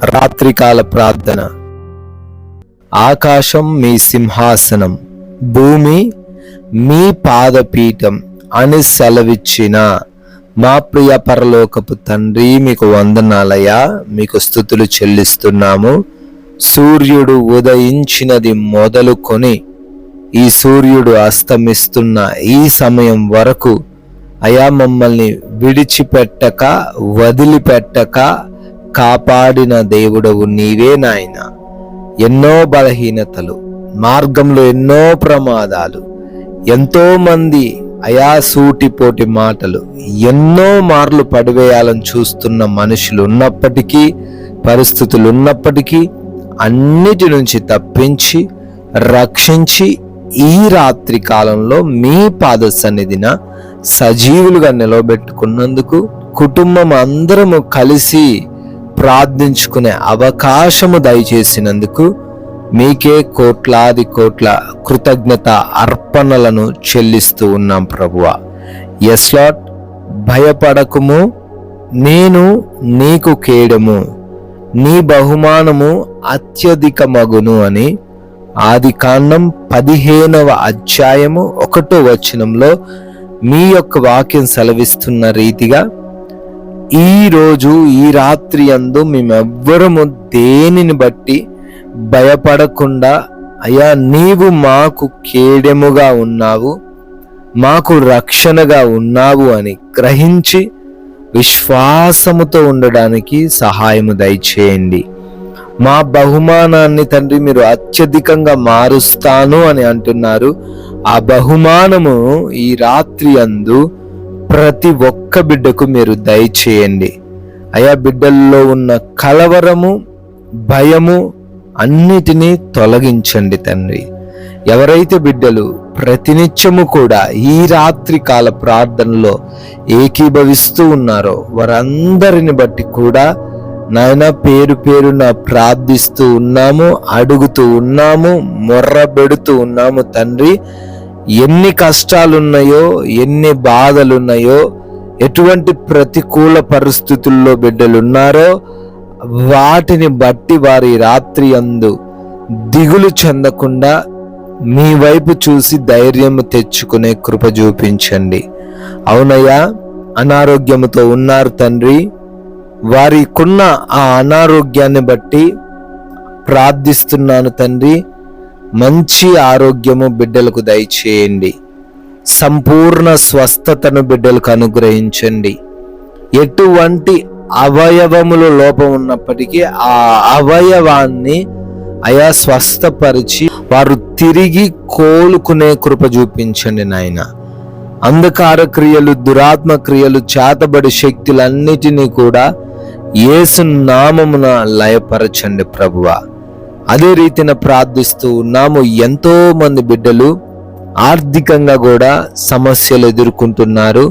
రాత్రికాల ప్రార్థన. ఆకాశం మీ సింహాసనం, భూమి మీ పాదపీఠం అని సెలవిచ్చిన మా ప్రియ పరలోకపు తండ్రి, మీకు వందనాలయ్యా. మీకు స్తుతులు చెల్లిస్తున్నాము. సూర్యుడు ఉదయించినది మొదలుకొని ఈ సూర్యుడు అస్తమిస్తున్న ఈ సమయం వరకు అయా మమ్మల్ని విడిచిపెట్టక వదిలిపెట్టక కాపాడిన దేవుడవు నీవే నాయన. ఎన్నో బలహీనతలు, మార్గంలో ఎన్నో ప్రమాదాలు, ఎంతో మంది అయా సూటిపోటి మాటలు, ఎన్నో మార్లు పడివేయాలని చూస్తున్న మనుషులు ఉన్నప్పటికీ, పరిస్థితులు ఉన్నప్పటికీ అన్నిటి నుంచి తప్పించి రక్షించి ఈ రాత్రి కాలంలో మీ పాద సన్నిధిన సజీవులుగా నిలబెట్టుకున్నందుకు, కుటుంబం అందరము కలిసి ప్రార్థించుకునే అవకాశము దయచేసినందుకు మీకే కోట్లాది కోట్ల కృతజ్ఞత అర్పణలను చెల్లిస్తూ ఉన్నాం ప్రభువా. ఎస్ లార్డ్, భయపడకుము, నేను నీకు కేడము, నీ బహుమానము అత్యధికమగును అని ఆదికాండం 15వ అధ్యాయము 1వ వచనంలో మీ యొక్క వాక్యం సెలవిస్తున్న రీతిగా ఈ రోజు ఈ రాత్రి యందు మేమెవ్వరము దేనిని బట్టి భయపడకుండా, అయ్యా నీవు మాకు కేడెముగా ఉన్నావు, మాకు రక్షణగా ఉన్నావు అని గ్రహించి విశ్వాసముతో ఉండడానికి సహాయము దయచేయండి. మా బహుమానాన్ని తండ్రి మీరు అత్యధికంగా మారుస్తాను అని అంటున్నారు. ఆ బహుమానము ఈ రాత్రి యందు ప్రతి ఒక్క బిడ్డకు మీరు దయచేయండి. అయా బిడ్డల్లో ఉన్న కలవరము, భయము అన్నిటినీ తొలగించండి తండ్రి. ఎవరైతే బిడ్డలు ప్రతినిత్యము కూడా ఈ రాత్రి కాల ప్రార్థనలో ఏకీభవిస్తూ ఉన్నారో వారందరిని బట్టి కూడా నాయన పేరు పేరున ప్రార్థిస్తూ ఉన్నాము, అడుగుతూ ఉన్నాము, మొర్రబెడుతూ ఉన్నాము తండ్రి. ఎన్ని కష్టాలున్నాయో, ఎన్ని బాధలున్నాయో, ఎటువంటి ప్రతికూల పరిస్థితుల్లో బిడ్డలున్నారో వాటిని బట్టి వారి రాత్రి యందు దిగులు చెందకుండా మీ వైపు చూసి ధైర్యం తెచ్చుకునే కృప చూపించండి. అవునయ్యా, అనారోగ్యముతో ఉన్నారు తండ్రి. వారికున్న ఆ అనారోగ్యాన్ని బట్టి ప్రార్థిస్తున్నాను తండ్రి. మంచి ఆరోగ్యము బిడ్డలకు దయచేయండి. సంపూర్ణ స్వస్థతను బిడ్డలకు అనుగ్రహించండి. ఎటువంటి అవయవములో లోపం ఉన్నప్పటికీ ఆ అవయవాన్ని అయా స్వస్థపరిచి వారు తిరిగి కోలుకునే కృప చూపించండి నాయన. అంధకార క్రియలు, దురాత్మ క్రియలు, చేతబడి శక్తులన్నిటినీ కూడా యేసు నామమున లయపరచండి ప్రభువా. అదే రీతిన ప్రార్థిస్తూ ఉన్నాము. ఎంతో మంది బిడ్డలు ఆర్థికంగా కూడా సమస్యలు ఎదుర్కొంటున్నారు.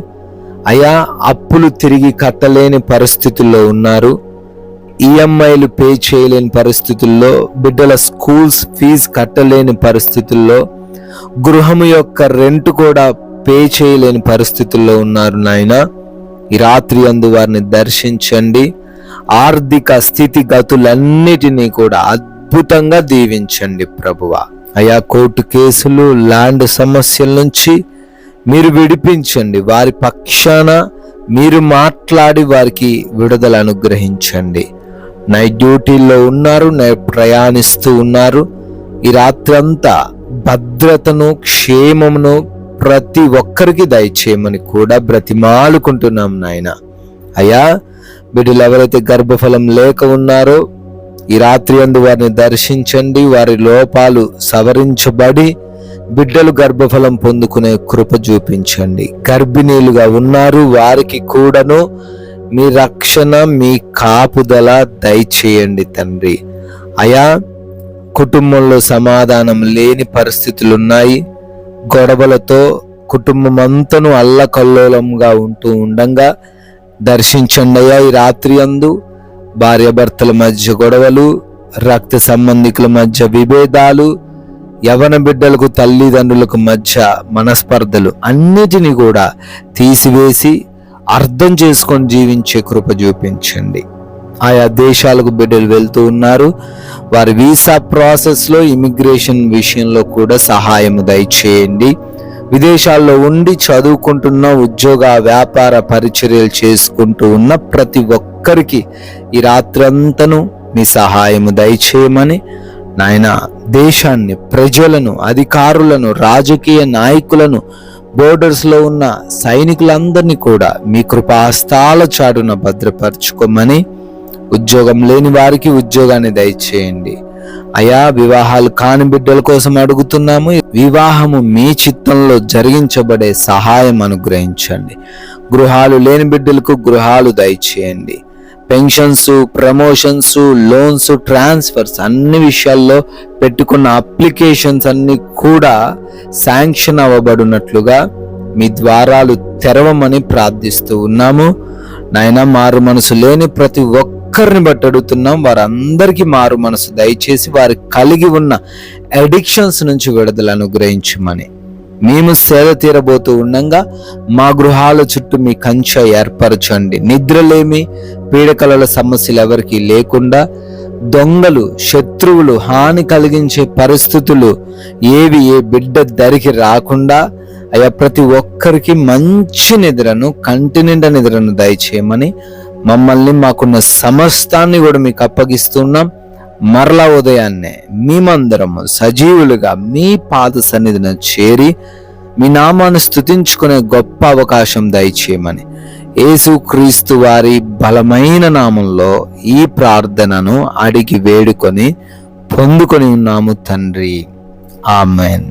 అయా అప్పులు తిరిగి కట్టలేని పరిస్థితుల్లో ఉన్నారు. ఈఎంఐలు పే చేయలేని పరిస్థితుల్లో, బిడ్డల స్కూల్స్ ఫీజు కట్టలేని పరిస్థితుల్లో, గృహము యొక్క రెంట్ కూడా పే చేయలేని పరిస్థితుల్లో ఉన్నారు నాయన. ఈ రాత్రి యందు వారిని దర్శించండి. ఆర్థిక స్థితిగతులన్నిటినీ కూడా అద్భుతంగా దీవించండి ప్రభువా. అయా కోర్టు కేసులు, ల్యాండ్ సమస్యల నుంచి మీరు విడిపించండి. వారి పక్షాన మీరు మాట్లాడి వారికి విడుదల అనుగ్రహించండి. నైట్ డ్యూటీల్లో ఉన్నారు, ప్రయాణిస్తూ ఉన్నారు. ఈ రాత్రి అంతా భద్రతను, క్షేమమును ప్రతి ఒక్కరికి దయచేయమని కూడా బ్రతిమాలుకుంటున్నాం నాయన. అయ్యా బిడ్డలు ఎవరైతే గర్భఫలం లేక ఉన్నారో ఈ రాత్రి యందు వారిని దర్శించండి. వారి లోపాలు సవరించబడి బిడ్డలు గర్భఫలం పొందుకునే కృప చూపించండి. గర్భిణీలుగా ఉన్నారు, వారికి కూడాను మీ రక్షణ, మీ కాపుదల దయచేయండి తండ్రి. అయా కుటుంబంలో సమాధానం లేని పరిస్థితులు ఉన్నాయి. గొడవలతో కుటుంబం అంతను అల్లకల్లోలంగా ఉంటూ ఉండంగా దర్శించండి అయ్యా. ఈ రాత్రి యందు భార్యాభర్తల మధ్య గొడవలు, రక్త సంబంధికుల మధ్య విభేదాలు, యవన బిడ్డలకు తల్లిదండ్రులకు మధ్య మనస్పర్ధలు అన్నిటినీ కూడా తీసివేసి అర్థం చేసుకొని జీవించే కృప చూపించండి. ఆయా దేశాలకు బిడ్డలు వెళ్తూ ఉన్నారు. వారి వీసా ప్రాసెస్లో, ఇమిగ్రేషన్ విషయంలో కూడా సహాయం దయచేయండి. విదేశాల్లో ఉండి చదువుకుంటున్న, ఉద్యోగ వ్యాపార పరిచర్యలు చేసుకుంటూ ఉన్న ప్రతి ఒక్కరికి ఈ రాత్రంతను మీ సహాయము దయచేయమని నాయన, దేశాన్ని, ప్రజలను, అధికారులను, రాజకీయ నాయకులను, బోర్డర్స్లో ఉన్న సైనికులందరినీ కూడా మీ కృపాస్తాల చాటున భద్రపరచుకోమని, ఉద్యోగం లేని వారికి ఉద్యోగాన్ని దయచేయండి. అయా, వివాహాలు కాని బిడ్డల కోసం అడుగుతున్నాము. వివాహము మీ చిత్తంలో జరిగించబడే సహాయం అనుగ్రహించండి. గృహాలు లేని బిడ్డలకు గృహాలు దయచేయండి. పెన్షన్స్, ప్రమోషన్స్, లోన్స్, ట్రాన్స్ఫర్స్ అన్ని విషయాల్లో పెట్టుకున్న అప్లికేషన్స్ అన్ని కూడా శాంక్షన్ అవ్వబడినట్లుగా మీ ద్వారాలు తెరవమని ప్రార్థిస్తూ ఉన్నాము. నాయన, మారు మనసు లేని ప్రతి ఒక్కరిని బట్టి అడుగుతున్నాం. వారందరికీ మారు మనసు దయచేసి వారు కలిగి ఉన్న అడిక్షన్స్ నుంచి విడుదల అనుగ్రహించమని, మేము సేద తీరబోతూ ఉండగా మా గృహాల చుట్టూ మీ కంచె ఏర్పరచండి. నిద్రలేమి, పీడకలల సమస్యలు ఎవరికి లేకుండా, దొంగలు, శత్రువులు, హాని కలిగించే పరిస్థితులు ఏవి ఏ బిడ్డ దరికి రాకుండా అయ్యా, ప్రతి ఒక్కరికి మంచి నిద్రను, కంటి నిండా నిద్రను దయచేయమని, మమ్మల్ని, మాకున్న సమస్తాన్ని కూడా మీకు అప్పగిస్తున్నాం. మరలా ఉదయాన్నే మేమందరము సజీవులుగా మీ పాద సన్నిధిని చేరి మీ నామాన్ని స్తుతించుకునే గొప్ప అవకాశం దయచేయమని యేసుక్రీస్తు వారి బలమైన నామంలో ఈ ప్రార్థనను అడిగి వేడుకొని పొందుకొని ఉన్నాము తండ్రి. ఆమెన్.